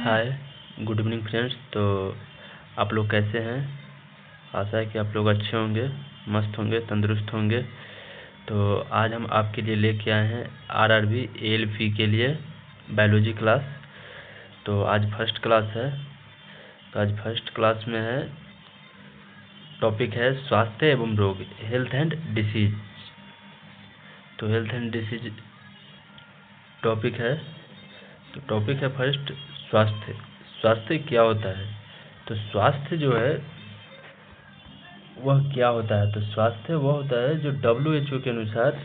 हाय, good evening friends. तो आप लोग कैसे हैं? आशा है कि आप लोग अच्छे होंगे, मस्त होंगे, तंदुरुस्त होंगे। तो आज हम आपके लिए लेके आए हैं आरआरबी एएलपी के लिए बायोलॉजी क्लास। तो आज फर्स्ट क्लास है। तो आज फर्स्ट क्लास में है, टॉपिक है स्वास्थ्य एवं रोग, हेल्थ एंड डिसीज। तो हेल्थ एंड डिसीज टॉपिक है। तो टॉपिक है फर्स्ट स्वास्थ्य। स्वास्थ्य क्या होता है? तो स्वास्थ्य जो है वह क्या होता है? तो स्वास्थ्य वह होता है जो WHO के अनुसार,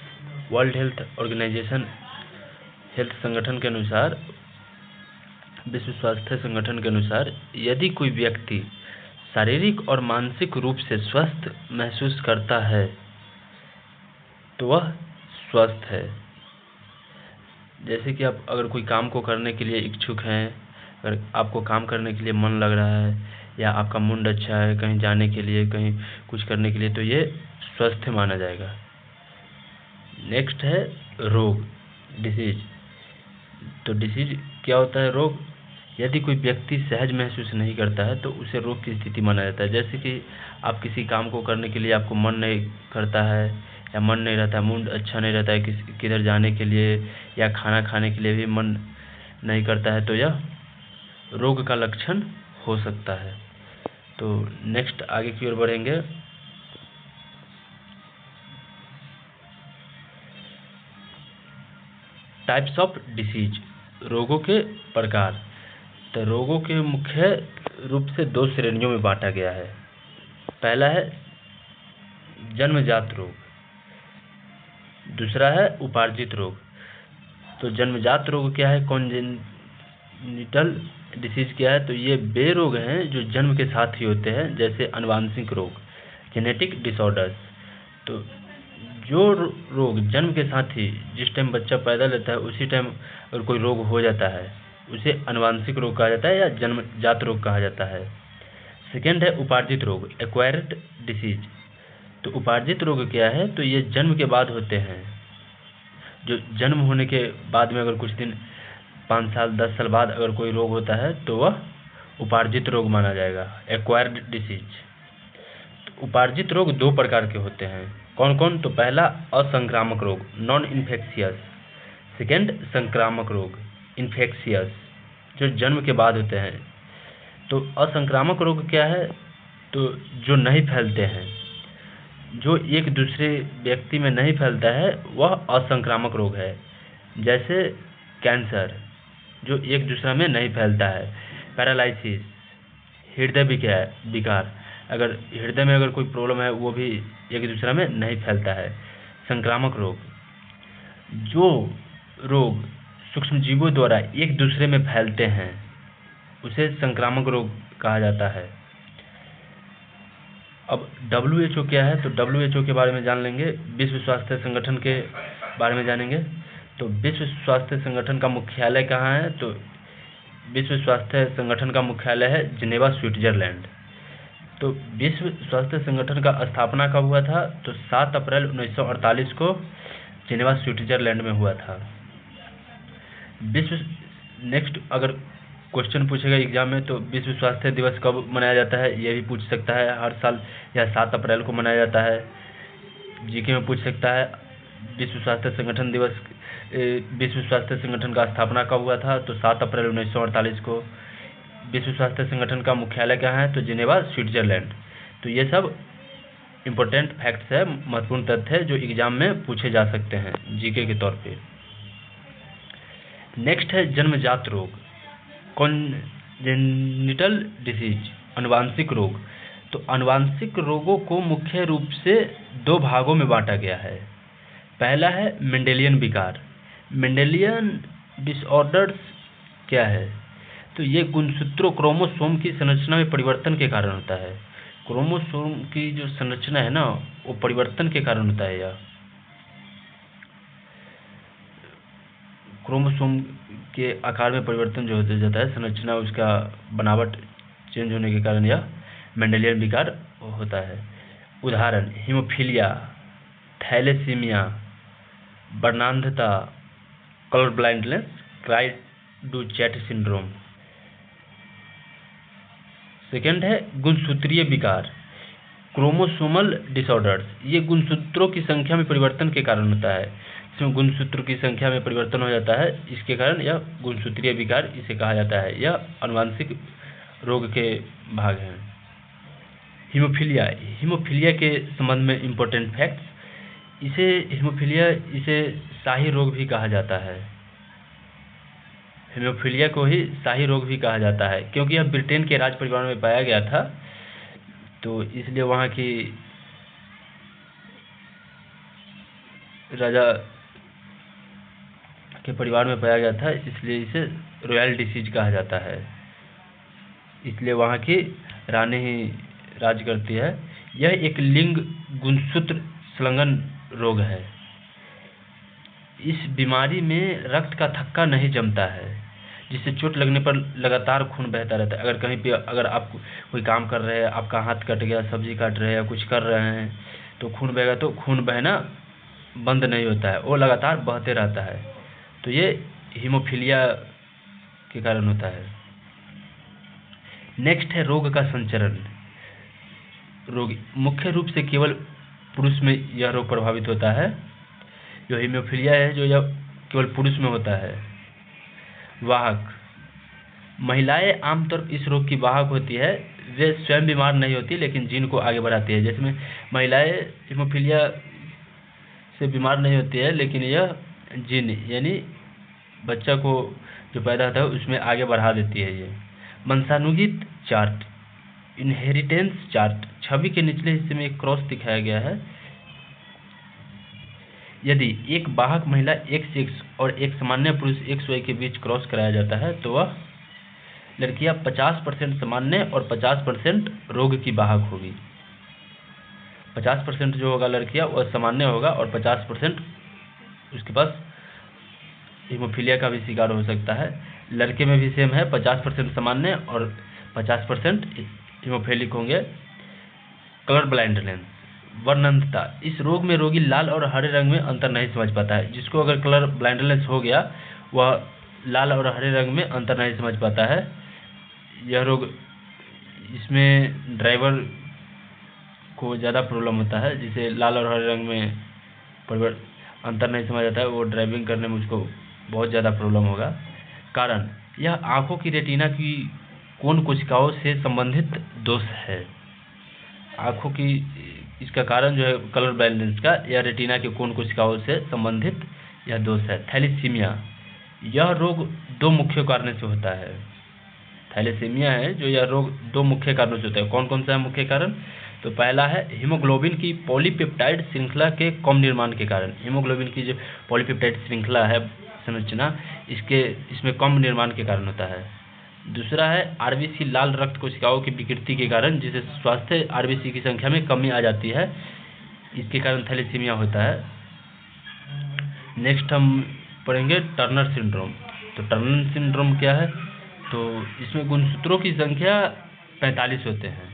वर्ल्ड हेल्थ ऑर्गेनाइजेशन, हेल्थ संगठन के अनुसार, विश्व स्वास्थ्य संगठन के अनुसार, यदि कोई व्यक्ति शारीरिक और मानसिक रूप से स्वस्थ महसूस करता है तो वह स्वस्थ है। जैसे कि आप अगर कोई काम को करने के लिए इच्छुक हैं, अगर आपको काम करने के लिए मन लग रहा है या आपका मूड अच्छा है कहीं जाने के लिए, कहीं कुछ करने के लिए, तो ये स्वस्थ माना जाएगा। नेक्स्ट है रोग, डिसीज। तो डिसीज क्या होता है? रोग। यदि कोई व्यक्ति सहज महसूस नहीं करता है तो उसे रोग की स्थिति माना जाता है। जैसे कि आप किसी काम को करने के लिए आपको मन नहीं करता है या मन नहीं रहता है, मूड अच्छा नहीं रहता है किधर जाने के लिए, या खाना खाने के लिए भी मन नहीं करता है, तो यह रोग का लक्षण हो सकता है। तो नेक्स्ट आगे की ओर बढ़ेंगे। टाइप्स ऑफ डिसीज, रोगों के प्रकार। तो रोगों के मुख्य रूप से दो श्रेणियों में बांटा गया है। पहला है जन्मजात रोग, दूसरा है उपार्जित रोग। तो जन्मजात रोग क्या है? कॉन्जेनिटल डिसीज क्या है? तो ये वे रोग हैं जो जन्म के साथ ही होते हैं, जैसे आनुवंशिक रोग, जेनेटिक डिसऑर्डर्स। तो जो रोग जन्म के साथ ही, जिस टाइम बच्चा पैदा लेता है उसी टाइम अगर कोई रोग हो जाता है, उसे आनुवंशिक रोग कहा जाता है या जन्मजात रोग कहा जाता है। सेकेंड है उपार्जित रोग, एक्वायर्ड डिसीज। तो उपार्जित रोग क्या है? तो ये जन्म के बाद होते हैं। जो जन्म होने के बाद में अगर कुछ दिन, 5 साल 10 साल बाद अगर कोई रोग होता है तो वह उपार्जित रोग माना जाएगा, एक्वायर्ड डिसीज। तो उपार्जित रोग दो प्रकार के होते हैं। कौन कौन? तो पहला असंक्रामक रोग, नॉन इन्फेक्शियस। सेकेंड संक्रामक रोग, इन्फेक्शियस, जो जन्म के बाद होते हैं। तो असंक्रामक रोग क्या है? तो जो नहीं फैलते हैं, जो एक दूसरे व्यक्ति में नहीं फैलता है, वह असंक्रामक रोग है। जैसे कैंसर, जो एक दूसरे में नहीं फैलता है। पैरालिसिस, हृदय विकार, अगर हृदय में अगर कोई प्रॉब्लम है वो भी एक दूसरे में नहीं फैलता है। संक्रामक रोग, जो रोग सूक्ष्मजीवों द्वारा एक दूसरे में फैलते हैं उसे संक्रामक रोग कहा जाता है। अब WHO क्या है? तो WHO के बारे में जान लेंगे, विश्व स्वास्थ्य संगठन के बारे में जानेंगे। तो विश्व स्वास्थ्य संगठन का मुख्यालय कहाँ है? तो विश्व स्वास्थ्य संगठन का मुख्यालय है जिनेवा, स्विट्जरलैंड। तो विश्व स्वास्थ्य संगठन का स्थापना कब हुआ था? तो 7 अप्रैल 1948 को जिनेवा, स्विट्जरलैंड में हुआ था। नेक्स्ट अगर क्वेश्चन पूछेगा एग्जाम में तो विश्व स्वास्थ्य दिवस कब मनाया जाता है, ये भी पूछ सकता है। हर साल या 7 अप्रैल को मनाया जाता है। जीके में पूछ सकता है विश्व स्वास्थ्य संगठन दिवस, विश्व स्वास्थ्य संगठन का स्थापना कब हुआ था? तो 7 अप्रैल 1948 को। विश्व स्वास्थ्य संगठन का मुख्यालय कहाँ है? तो जिनेवा, स्विट्जरलैंड। तो ये सब इम्पोर्टेंट फैक्ट्स है, महत्वपूर्ण तथ्य है जो एग्जाम में पूछे जा सकते हैं जीके के तौर पे। नेक्स्ट है जन्मजात रोग, कॉन्जेनिटल डिसीज, आनुवंशिक रोग। तो आनुवंशिक रोगों को मुख्य रूप से दो भागों में बांटा गया है। पहला है मेंडेलियन विकार। मेंडेलियन डिसऑर्डर्स क्या है? तो ये गुणसूत्रों, क्रोमोसोम की संरचना में परिवर्तन के कारण होता है। क्रोमोसोम की जो संरचना है ना, वो परिवर्तन के कारण होता है। यह क्रोमोसोम के आकार में परिवर्तन जो हो जाता है, संरचना, उसका बनावट चेंज होने के कारण यह मेंडेलियन विकार होता है। उदाहरण हीमोफीलिया, थैलेसीमिया, वर्णांधता, colour blindness, cri du chat syndrome. Second है गुणसूत्रीय विकार, क्रोमोसोमल डिसऑर्डर्स। ये गुणसूत्रों की संख्या में परिवर्तन के कारण होता है। इसमें गुणसूत्र की संख्या में परिवर्तन हो जाता है, इसके कारण यह गुणसूत्रीय विकार इसे कहा जाता है। यह आनुवंशिक रोग के भाग हैं। हीमोफीलिया, हीमोफीलिया के संबंध में इम्पोर्टेंट फैक्ट्स, इसे शाही रोग भी कहा जाता है। हीमोफीलिया को ही शाही रोग भी कहा जाता है, क्योंकि यह ब्रिटेन के राज परिवार में पाया गया था, तो इसलिए वहाँ की राजा के परिवार में पाया गया था, इसलिए इसे रॉयल डिसीज कहा जाता है। इसलिए वहाँ की रानी ही राज करती है। यह एक लिंग गुणसूत्र संलग्न रोग है। इस बीमारी में रक्त का थक्का नहीं जमता है, जिससे चोट लगने पर लगातार खून बहता रहता है। अगर आप कोई काम कर रहे हैं, आपका हाथ कट गया, सब्जी काट रहे हैं या कुछ कर रहे हैं, तो खून बहेगा, तो खून बहना बंद नहीं होता है, वो लगातार बहते रहता है। तो ये हीमोफीलिया के कारण होता है। नेक्स्ट है रोग का संचरण। रोग मुख्य रूप से केवल पुरुष में यह रोग प्रभावित होता है। जो हीमोफीलिया है, जो यह केवल पुरुष में होता है। वाहक, महिलाएं आमतौर पर इस रोग की वाहक होती है। वे स्वयं बीमार नहीं होती, लेकिन जीन को आगे बढ़ाती है। जैसे में महिलाएं हीमोफीलिया से बीमार नहीं होती है, लेकिन यह जीन यानी बच्चा को जो पैदा होता है उसमें आगे बढ़ा देती है। ये वंशानुगत चार्ट, इनहेरिटेंस चार्ट, छवि के निचले हिस्से में एक क्रॉस दिखाया गया है। यदि एक वाहक महिला XX और एक सामान्य पुरुष XY के बीच क्रॉस कराया जाता है, तो वह लड़कियां 50% सामान्य और 50% रोग की वाहक होगी। 50% जो होगा लड़कियां वह सामान्य होगा, और 50% उसके पास हीमोफीलिया का भी शिकार हो सकता है। लड़के में भी सेम है, 50% सामान्य और 50% हीमोफिलिक होंगे। कलर ब्लाइंडनेस, वर्णनता, इस रोग में रोगी लाल और हरे रंग में अंतर नहीं समझ पाता है। जिसको अगर कलर ब्लाइंडनेस हो गया, वह लाल और हरे रंग में अंतर नहीं समझ पाता है। यह रोग, इसमें ड्राइवर को ज़्यादा प्रॉब्लम होता है, जिसे लाल और हरे रंग में अंतर नहीं समझ आता है, वो ड्राइविंग करने में उसको बहुत ज़्यादा प्रॉब्लम होगा। कारण, यह आँखों की रेटिना की कोन कोशिकाओं से संबंधित दोष है। आँखों की, इसका कारण जो है कलर ब्लाइंडनेस का, यह रेटिना के कोन कोशिकाओं से संबंधित यह दोष है। थैलेसीमिया, यह रोग 2 मुख्य कारणों से होता है। थैलेसीमिया है जो यह रोग 2 मुख्य कारणों से होता है। कौन कौन सा है मुख्य कारण? तो पहला है हीमोग्लोबिन की पॉलीपेप्टाइड श्रृंखला के कम निर्माण के कारण। हीमोग्लोबिन की जो पॉलीपेप्टाइड श्रृंखला है संरचना, इसमें कम निर्माण के कारण होता है। दूसरा है RBC लाल रक्त कोशिकाओं की विकृति के कारण, जिसे स्वास्थ्य RBC की संख्या में कमी आ जाती है, इसके कारण थैलेसीमिया होता है। नेक्स्ट हम पढ़ेंगे टर्नर सिंड्रोम। तो टर्नर सिंड्रोम क्या है? तो इसमें गुणसूत्रों की संख्या 45 होते हैं।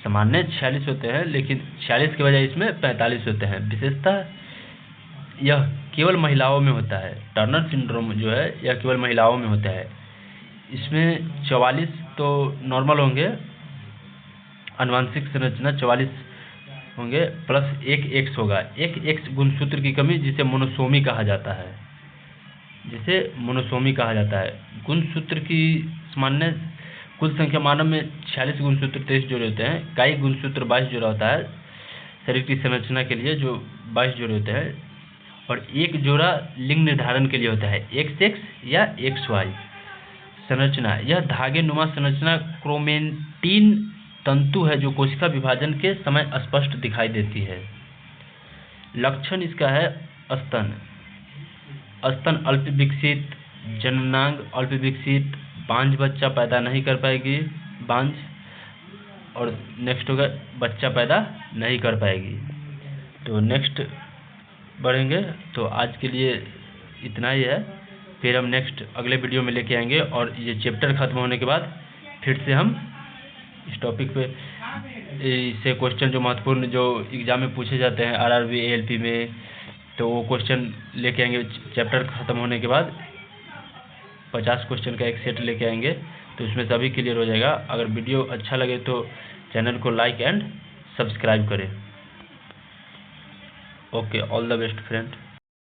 सामान्य 46 होते हैं, लेकिन 46 के बजाय इसमें 45 होते हैं। विशेषतः यह केवल महिलाओं में होता है। टर्नर सिंड्रोम जो है यह केवल महिलाओं में होता है। इसमें 44 तो नॉर्मल होंगे, आनुवंशिक संरचना 44 होंगे, प्लस एक X होगा। एक X गुणसूत्र की कमी, जिसे मोनोसोमी कहा जाता है। गुणसूत्र की सामान्य कुल संख्या मानव में 46 गुणसूत्र 23 जोड़े होते हैं। कायिक गुणसूत्र 22 जोड़ा होता है। शरीर की संरचना के लिए जो 22 जोड़े होते हैं, और एक जोड़ा लिंग निर्धारण के लिए होता है, XX या XY। संरचना, यह धागे नुमा संरचना क्रोमेटिन तंतु है जो कोशिका विभाजन के समय स्पष्ट दिखाई देती है। लक्षण इसका है स्तन अल्प विकसित, जन्मनांग अल्प विकसित, बांझ बच्चा पैदा नहीं कर पाएगी, बांझ, और नेक्स्ट होगा बच्चा पैदा नहीं कर पाएगी। तो नेक्स्ट बढ़ेंगे। तो आज के लिए इतना ही है, फिर हम नेक्स्ट अगले वीडियो में लेके आएंगे, और ये चैप्टर खत्म होने के बाद फिर से हम इस टॉपिक पे इससे क्वेश्चन जो महत्वपूर्ण जो एग्जाम में पूछे जाते हैं RRB ALP में, तो वो क्वेश्चन लेके आएंगे। चैप्टर खत्म होने के बाद 50 क्वेश्चन का एक सेट लेके आएंगे। तो तो उसमें सभी क्लियर हो जाएगा। अगर वीडियो अच्छा लगे तो चैनल को लाइक एंड सब्सक्राइब करें। Okay, all the best friend.